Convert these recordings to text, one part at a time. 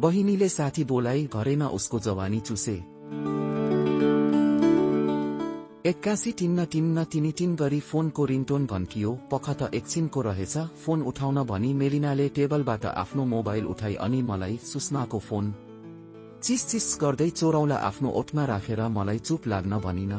बहिनीले साथी बोलाई घरैमा उसको जवानी चुसे। 81 टिन्न टिन गरी फोनको रिङटोन घन्कियो। पख त एकछिनको रहेछ। फोन उठाउन भनी मेलिनाले टेबलबाट आफ्नो मोबाइल उठाई अनि मलाई सुषमाको फोन चिस गर्दै चोरौला आफ्नो ओठमा राखेर मलाई चुप लाग्न भनिन।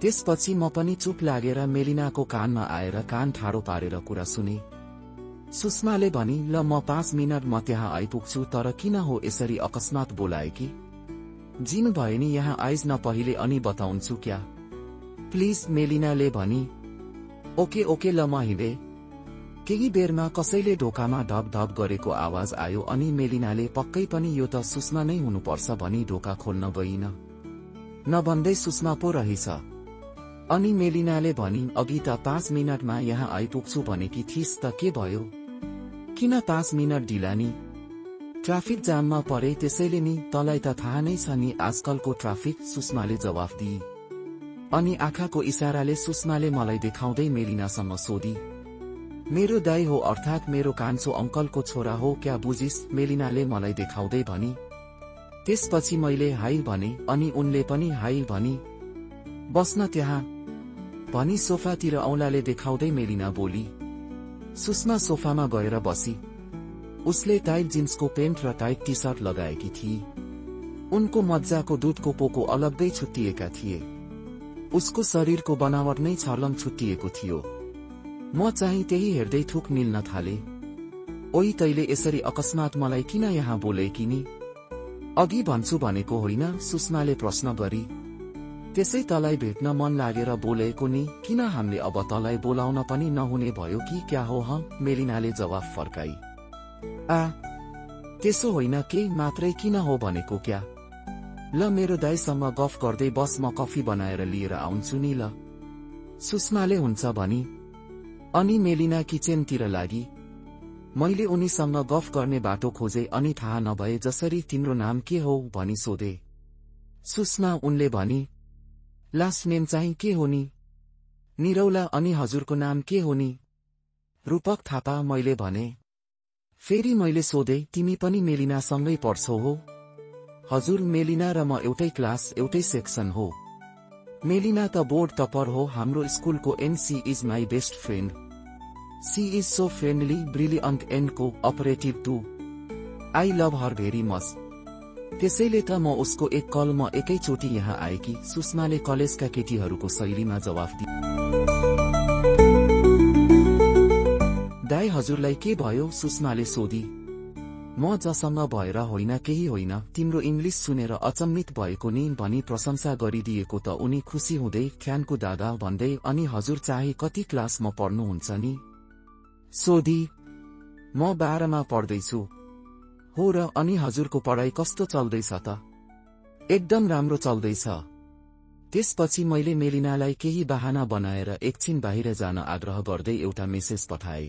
त्यसपछि म पनि चुप लागेर मेलिनाको कानमा आएर कान ठाडो पारेर कुरा सुने। सुषमाले भनी, ल म 5 मिनट म त्यहाँ आइपुग्छु, तर किन हो यसरी अकस्मात बोलाए कि? जिन भयो नि यहाँ आइज न पहिले अनि बताउँछु क्या प्लिज, मेलिनाले भनी। ओके ल म हिँडे। केही बेरमा कसैले ढोकामा ढप ढप गरेको आवाज आयो अनि मेलिनाले पक्कै पनि यो त सुषमा नै हुनुपर्छ भनी ढोका खोल्न गइन। नभन्दै सुषमा पो रहेछ। अनि मेलिनाले भनी, अघि त 5 मिनटमा यहाँ आइपुग्छु भनेकी थिइस् त के भयो? किन 5 मिनट ढिला नि? ट्राफिक जाममा परे त्यसैले नि। तँलाई त थाहा नै छ नि आजकलको ट्राफिक, सुषमाले जवाफ दिई। अनि आँखाको इशाराले सुषमाले मलाई देखाउँदै मेलिनासँग सोधी, मेरो दाइ हो अर्थात् मेरो कान्छो अंकलको छोरा हो क्या, बुझिस्? मेलिनाले मलाई देखाउँदै भनी। त्यसपछि मैले हाई भने अनि उनले पनि हाई भनी। बस्न त्यहाँ भनी सोफातिर औंलाले देखाउँदै मेलिना बोली। सुषमा सोफामा गएर बसी। उसले टाइट जिन्सको पेन्ट र टाइट टी सर्ट लगाएकी थिई। उनको मज्जाको दुधको पोको अलग्गै छुट्टिएका थिए। उसको शरीरको बनावट नै छर्लम छुट्टिएको थियो। म चाहिँ त्यही हेर्दै थुक निल्न थाले। ओइ तैले यसरी अकस्मात मलाई किन यहाँ बोलेकी नि? अघि भन्छु भनेको होइन, सुषमाले प्रश्न गरी। त्यसै तलाई भेट्न मन लागेर बोलेको नि। किन हामीले अब तलाई बोलाउन पनि नहुने भयो कि क्या हो? मेलिनाले जवाफ फर्काई। त्यसो होइन, केही मात्रै किन हो भनेको क्या? ल मेरो दाइसँग गफ गर्दै बस, म कफी बनाएर लिएर आउँछु नि ल। सुषमाले हुन्छ भनी। अनि मेलिना किचनतिर लागि। मैले उनीसँग गफ गर्ने बाटो खोजे अनि थाहा नभए जसरी तिम्रो नाम के हो भनी सोधे। सुषमा उनले भनी, लास्ट नेम चाहिँ के हो नि? निरौला। अनि हजुरको नाम के हो नि? रूपक थापा, मैले भने। फेरि मैले सोधे, तिमी पनि मेलिनासँगै पढ्छौ हो? हजुर, मेलिना र म एउटै क्लास एउटै सेक्सन हो। मेलिना त बोर्ड टपर हो हाम्रो स्कुलको and she is my best friend. She is so friendly, brilliant and cooperative too. I love her very much. त्यसैले त म उसको एक कल म एकैचोटि यहाँ आएकी। सुषमाले कलेजका केटीहरूको शैलीमा जवाफ दिए। दाइ हजुरलाई के भयो? सुषमाले सोधी। म जसँग भएर होइन, केही होइन, तिम्रो इङ्ग्लिस सुनेर अचम्मित भएको नि भनी प्रशंसा गरिदिएको त उनी खुसी हुँदै ख्यानको दादा भन्दै, अनि हजुर चाहे कति क्लासमा पढ्नुहुन्छ नि? सोधी। म 12मा पढ्दैछु। हो र? अनि हजुरको पढाइ कस्तो चल्दैछ त? एकदम राम्रो चल्दैछ। त्यसपछि मैले मेलिनालाई केही बहाना बनाएर एकछिन बाहिर जान आग्रह गर्दै एउटा मेसेज पठाए।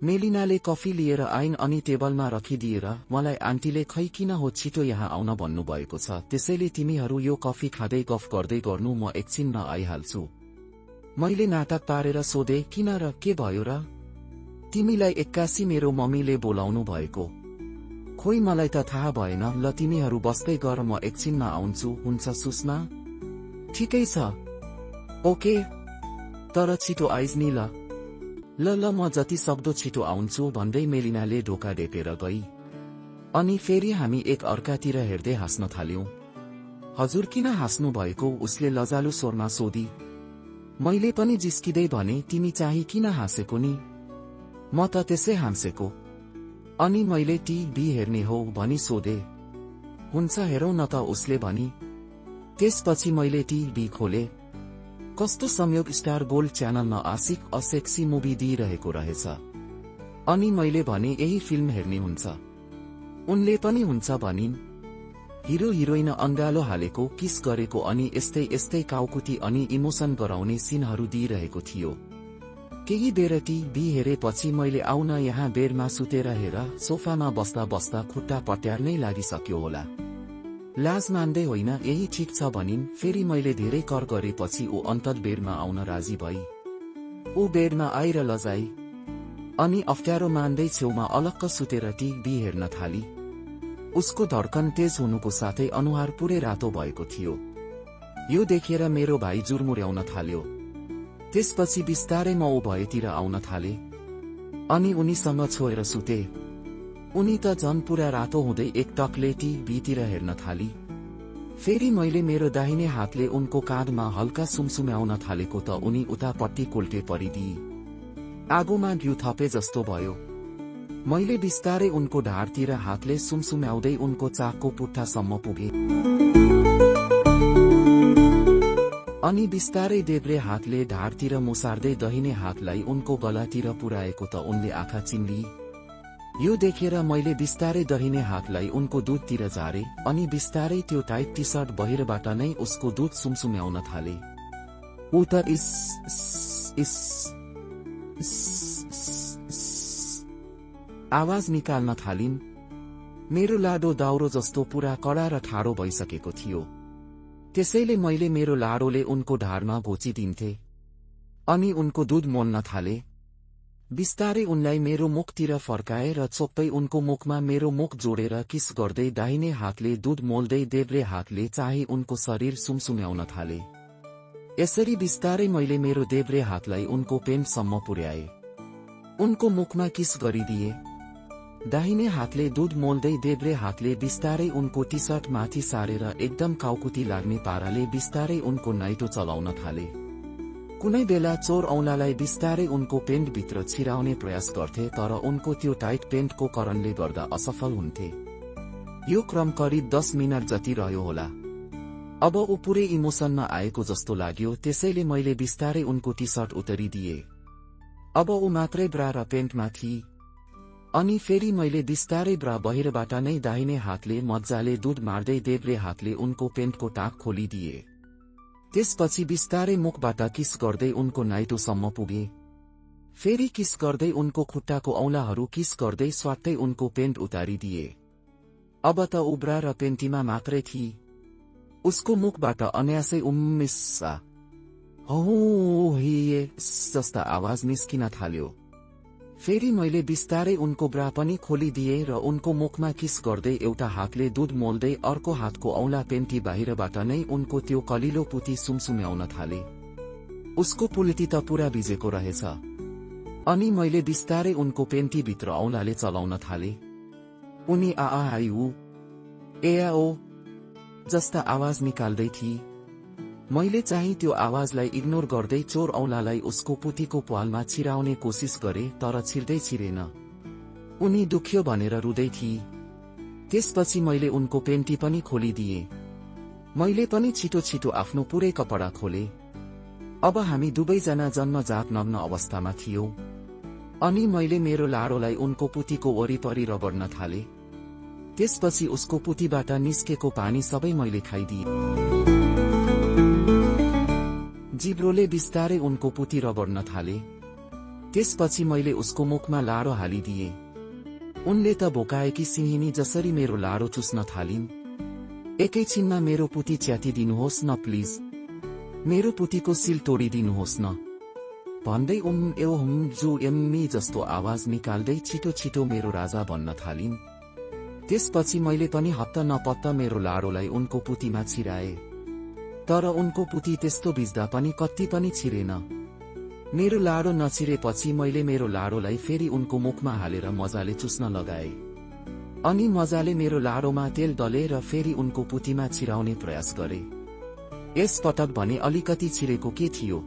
मेलिनाले कफी लिएर आइन् अनि टेबलमा रखिदिएर मलाई आन्टीले खै किन हो छिटो यहाँ आउन भन्नुभएको छ, त्यसैले तिमीहरू यो कफी खाँदै गफ गर्दै गर्नु, म एकछिनमा आइहाल्छु। मैले नाटक पारेर सोधे, किन र के भयो र? तिमीलाई 81 मेरो मम्मीले बोलाउनु भएको? खोइ मलाई त थाहा भएन। ल तिमीहरू बस्दै गर, म एकछिनमा आउँछु। हुन्छ सुषमा? ठिकै छ। ओके, तर छिटो आइज नि ल। ल म जति सक्दो छिटो आउँछु भन्दै मेलिनाले ढोका डेपेर गई। अनि फेरि हामी एक अर्कातिर हेर्दै हाँस्न थाल्यौं। हजुर किन हाँस्नु भएको? उसले लजालु स्वरमा सोधी। मैले पनि जिस्किँदै भने, तिमी चाहिँ किन हाँसेको नि? म त त्यसै हाँसेको। अनि मैले टिभी हेर्ने हो भनी सोधे। हुन्छ हेरौँ न त, उसले भनी। त्यसपछि मैले टिभी खोले। कस्तो संयोग, स्टार गोल्ड च्यानलमा आशिक अ सेक्सी मुभी दिइरहेको रहेछ। अनि मैले भने, यही फिल्म हेर्ने हुन्छ। उनले पनि हुन्छ भनिन्। हिरो हिरोइन अंगालो हालेको, किस गरेको अनि यस्तै काउकुटी अनि इमोसन गराउने सिनहरू दिइरहेको थियो। केही बेर टिभी हेरेपछि मैले आउन यहाँ बेडमा सुतेर हेर सोफामा बस्दा बस्दा खुट्टा पट्यार्नै लागिसक्यो होला। लाज मान्दै होइन, यही ठिक छ भनिन्। फेरि मैले धेरै कर गरेपछि ऊ अन्तत बेडमा आउन राजी भई। ऊ बेडमा आएर लजाई अनि अप्ठ्यारो मान्दै छेउमा अलक्क सुतेर टिभी हेर्न थाली। उसको धड्कन तेज हुनुको साथै अनुहार पुरै रातो भएको थियो। यो देखेर मेरो भाइ जुर्मुर्याउन थाल्यो। त्यसपछि बिस्तारै म ऊ भएतिर आउन थाले अनि उनीसँग छोएर सुते। उनी त झन् पुरा रातो हुँदै एकटकले टिभीतिर हेर्न थाली। फेरि मैले मेरो दाहिने हातले उनको काँधमा हल्का सुमसुम्याउन थालेको त उनी उतापट्टि कोल्टे परिदिए। आगोमा घिउ थपे जस्तो भयो। मैले बिस्तारै उनको ढाडतिर हातले सुमसुम्याउँदै उनको चाकको पुट्ठासम्म पुगे अनि बिस्तारै देब्रे हातले ढाडतिर मुसार्दै दहिने हातलाई उनको गलातिर पुर्याएको त उनले आँखा चिम्ली। यो देखेर मैले बिस्तारै दहिने हातलाई उनको दुधतिर झारे अनि बिस्तारै त्यो टाइट टी सर्ट बहिरबाट नै उसको दुध सुमसुम्याउन थाले। ऊ त इस आवाज निकाल्न थालिन्। मेरो लाडो दाउरो जस्तो पुरा कडा र ठाडो भइसकेको थियो। त्यसैले मैले मेरो लाडोले उनको ढाडमा घोचिदिन्थे अनि उनको दुध मोल्न थाले। बिस्तारै उनलाई मेरो मुखतिर फर्काए र चोप्पै उनको मुखमा मेरो मुख जोडेर किस गर्दै दाहिने हातले दुध मोल्दै देब्रे हातले चाहिँ उनको शरीर सुमसुम्याउन थाले। यसरी बिस्तारै मैले मेरो देब्रे हातलाई उनको पेन्टसम्म पुर्याए। उनको मुखमा किस गरिदिए। दाहिने हातले दुध मोल्दै देब्रे हातले बिस्तारै उनको टी सर्ट माथि सारेर एकदम काउकुती लाग्ने पाराले बिस्तारै उनको नाइटो चलाउन थाले। कुनै बेला चोर औँलालाई बिस्तारै उनको पेन्टभित्र छिराउने प्रयास गर्थे तर उनको त्यो टाइट पेन्टको करणले गर्दा असफल हुन्थे। यो क्रम करिब 10 मिनट जति रह्यो होला। अब ऊ पुरै इमोसनमा आएको जस्तो लाग्यो, त्यसैले मैले बिस्तारै उनको टी सर्ट उतारिदिए। अब ऊ मात्रै ब्रा र पेन्टमा थिए। अनि फेरि मैले बिस्तारै ब्रा बहिरबाट नै दाहिने हातले मज्जाले दुध मार्दै देब्रे हातले उनको पेन्टको टाँक खोलिदिए। त्यसपछि बिस्तारै मुखबाट किस गर्दै उनको नाइटोसम्म पुगे। फेरि किस गर्दै उनको खुट्टाको औँलाहरू किस गर्दै स्वाट्टै उनको पेन्ट उतारिदिए। अब त ऊ ब्रा र पेन्टीमा मात्रै थिए। उसको मुखबाट अनायासै उम्मिस्सा हो हिए जस्ता आवाज निस्किन थाल्यो। फेरि मैले बिस्तारै उनको ब्रा पनि खोलिदिए र उनको मुखमा किस गर्दै एउटा हातले दुध मोल्दै अर्को हातको औँला पेन्टी बाहिरबाट नै उनको त्यो कलिलो पुती सुमसुम्याउन थाले। उसको पुल्टी त पुरा भिजेको रहेछ। अनि मैले बिस्तारै उनको पेन्टीभित्र औँलाले चलाउन थाले। उनी आआहाइउ एआओ जस्ता आवाज निकाल्दै थिए। मैले चाहिँ त्यो आवाजलाई इग्नोर गर्दै चोर औँलालाई उसको पुतीको प्वालमा छिराउने कोसिस गरे तर छिर्दै छिरेन। उनी दुख्यो भनेर रुँदै थिए। त्यसपछि मैले उनको पेन्टी पनि खोलिदिए। मैले पनि छिटो छिटो आफ्नो पुरै कपडा खोले। अब हामी दुवैजना जन्मजात नग्न अवस्थामा थियौं। अनि मैले मेरो लाडोलाई उनको पुतीको वरिपरि रगड्न थाले। त्यसपछि उसको पुतीबाट निस्केको पानी सबै मैले खाइदिए। जिब्रोले बिस्तारै उनको पुती रगड्न थाले। त्यसपछि मैले उसको मुखमा लाडो हालिदिए। उनले त भोकाएकी सिंहिनी जसरी मेरो लाडो चुस्न थालिन्। एकैछिनमा मेरो पुती च्यातिदिनुहोस् न प्लिज, मेरो पुतीको सिल तोडिदिनुहोस् न भन्दै जु एम्मी जस्तो आवाज निकाल्दै छिटो छिटो मेरो राजा भन्न थालिन्। त्यसपछि मैले पनि हत्त नपत्त मेरो लाडोलाई उनको पुतीमा छिराए। तर उनको पुती त्यस्तो भिज्दा पनि कति पनि छिरेन। मेरो लाडो नछिरेपछि मैले मेरो लाडोलाई फेरि उनको मुखमा हालेर मजाले चुस्न लगाए। अनि मजाले मेरो लाडोमा तेल दले र फेरि उनको पुतीमा छिराउने प्रयास गरे। यस पटक भने अलिकति छिरेको के थियो।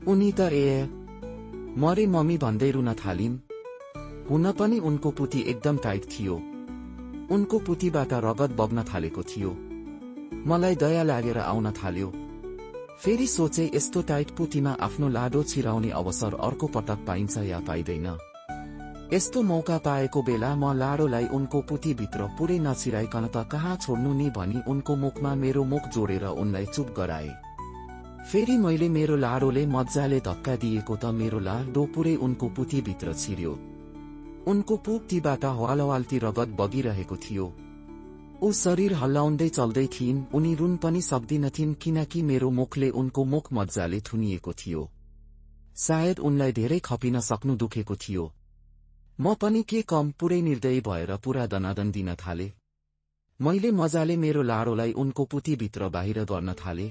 उनी त मरे मम्मी भन्दै रुन थालिन्। हुन पनि उनको पुती एकदम टाइट थियो। उनको पुतीबाट रगत बग्न थालेको थियो। मलाई दया लागेर आउन थाल्यो। फेरि सोचे यस्तो टाइट पुतीमा आफ्नो लाडो छिराउने अवसर अर्को पटक पाइन्छ या पाइदैन। यस्तो मौका पाएको बेला म लाडोलाई उनको पुतीभित्र पुरै नछिराइकन त कहाँ छोड्नु नि भनी उनको मुखमा मेरो मुख जोडेर उनलाई चुप गराए। फेरि मैले मेरो लाडोले मज्जाले धक्का दिएको त मेरो लाडो पुरै उनको पुतीभित्र छिर्यो। उनको पुतीबाट हवालवाल्ती रगत बगिरहेको थियो। ऊ शरीर हल्लाउँदै चल्दै थिइन्। उनी रुन पनि सक्दिनथिन् किनकि मेरो मुखले उनको मुख मज्जाले थुनिएको थियो। सायद उनलाई धेरै खपिन सक्नु दुखेको थियो। म पनि के कम पुरै निर्दयी भएर पुरा दनादन दिन थाले। मैले मजाले मेरो लाडोलाई उनको पुतीभित्र बाहिर गर्न थाले।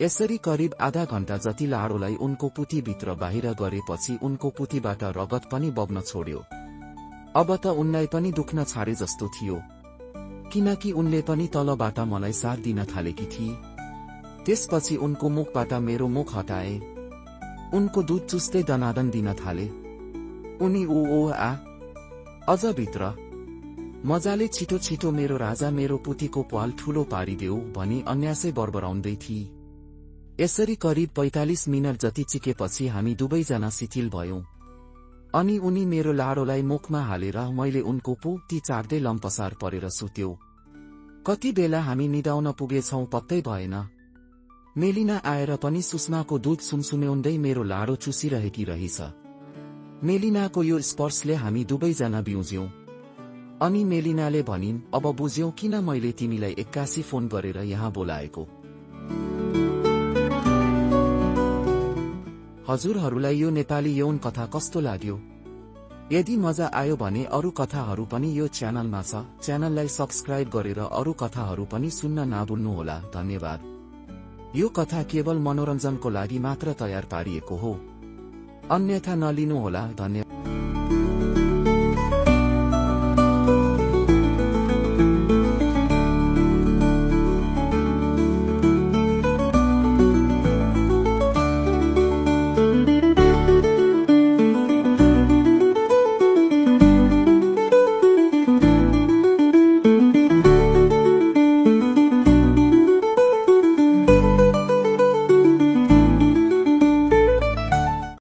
यसरी करिब आधा घण्टा जति लाडोलाई उनको पुतीभित्र बाहिर गरेपछि उनको पुतीबाट रगत पनि बग्न छोड्यो। अब त उनलाई पनि दुख्न छाडे जस्तो थियो, किनकि उनले पनि तलबाट मलाई साथ दिन थालेकी थिए। त्यसपछि उनको मुखबाट मेरो मुख हटाए। उनको दूध चुस्दै दनादन दिन थाले। उनी ओ आ अझ भित्र मजाले छिटो छिटो मेरो राजा मेरो पुतीको पाल ठूलो पारिदेऊ भनी अन्यासै बरबराउँदै थिए। यसरी करिब 45 मिनट जति चिकेपछि हामी दुवैजना शिथिल भयौं। अनि उनी मेरो लाडोलाई मुखमा हालेर मैले उनको पुती चाट्दै लम्पसार परेर सुत्यो। कति बेला हामी निदाउन पुगेछौं पत्तै भएन। मेलिना आएर पनि सुषमाको दूध सुमसुम्याउँदै मेरो लाडो चुसिरहेकी रहेछ। मेलिनाको यो स्पर्शले हामी दुवैजना बिउज्यौं। अनि मेलिनाले भनिन्, अब बुझ्यौ किन मैले तिमीलाई 81 फोन गरेर यहाँ बोलाएको। हजुरहरूलाई यो नेपाली यौन कथा कस्तो लाग्यो? यदि मजा आयो भने अरू कथाहरू पनि यो च्यानलमा छ। च्यानललाई सब्स्क्राइब गरेर अरू कथाहरू पनि सुन्न नभुल्नुहोला। धन्यवाद। यो कथा केवल मनोरञ्जनको लागि मात्र तयार पारिएको हो, अन्यथा नलिनुहोला। धन्यवाद।